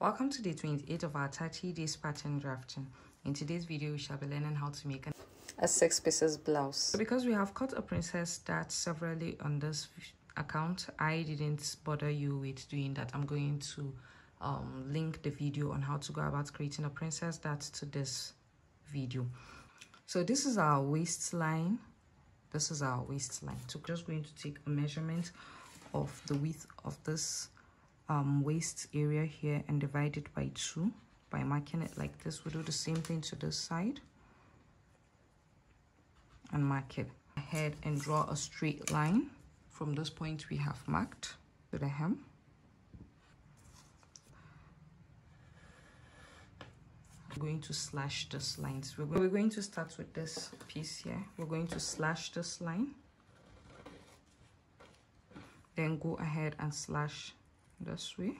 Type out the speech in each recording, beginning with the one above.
Welcome to day 28 of our 30 days pattern drafting. In today's video, we shall be learning how to make a 6 pieces blouse. So because we have cut a princess dart severally on this account, I didn't bother you with doing that. I'm going to link the video on how to go about creating a princess dart to this video. So this is our waistline. This is our waistline. So just going to take a measurement of the width of this waist area here and divide it by 2 by marking it like this. We'll do the same thing to this side and mark it ahead and draw a straight line from this point we have marked to the hem. We're going to slash this line. So we're going to start with this piece here. We're going to slash this line, then go ahead and slash this way.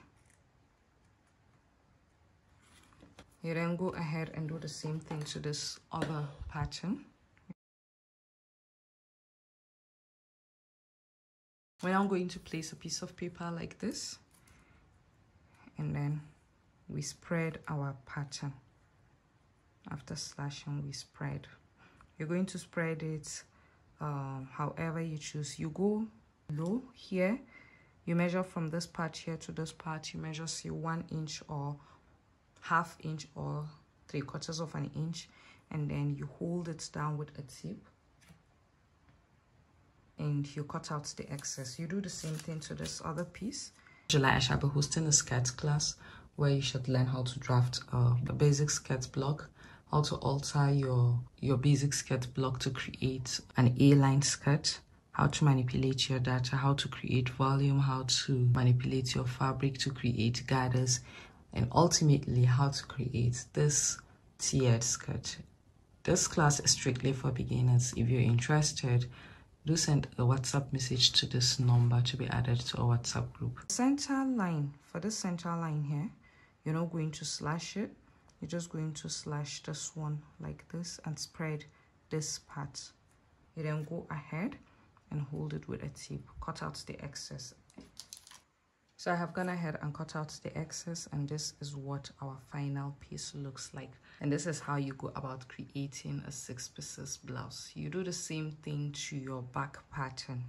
You then go ahead and do the same thing to this other pattern. We're now going to place a piece of paper like this, and then we spread our pattern. After slashing, we spread. You're going to spread it however you choose. You go low here. You measure from this part here to this part. You measure, say, 1 inch or ½ inch or 3/4 of an inch, and then you hold it down with a tip and you cut out the excess. You do the same thing to this other piece. July, I shall be hosting a SKET class where you should learn how to draft a basic SKET block, how to alter your basic SKET block to create an A-line skirt, how to manipulate your data, how to create volume, how to manipulate your fabric to create gathers, and ultimately how to create this tiered skirt. This class is strictly for beginners. If you're interested, do send a WhatsApp message to this number to be added to our WhatsApp group. Center line, for this center line here, you're not going to slash it. You're just going to slash this one like this and spread this part. You then go ahead and hold it with a tip. Cut out the excess. So I have gone ahead and cut out the excess, and this is what our final piece looks like. And this is how you go about creating a 6 pieces blouse. You do the same thing to your back pattern.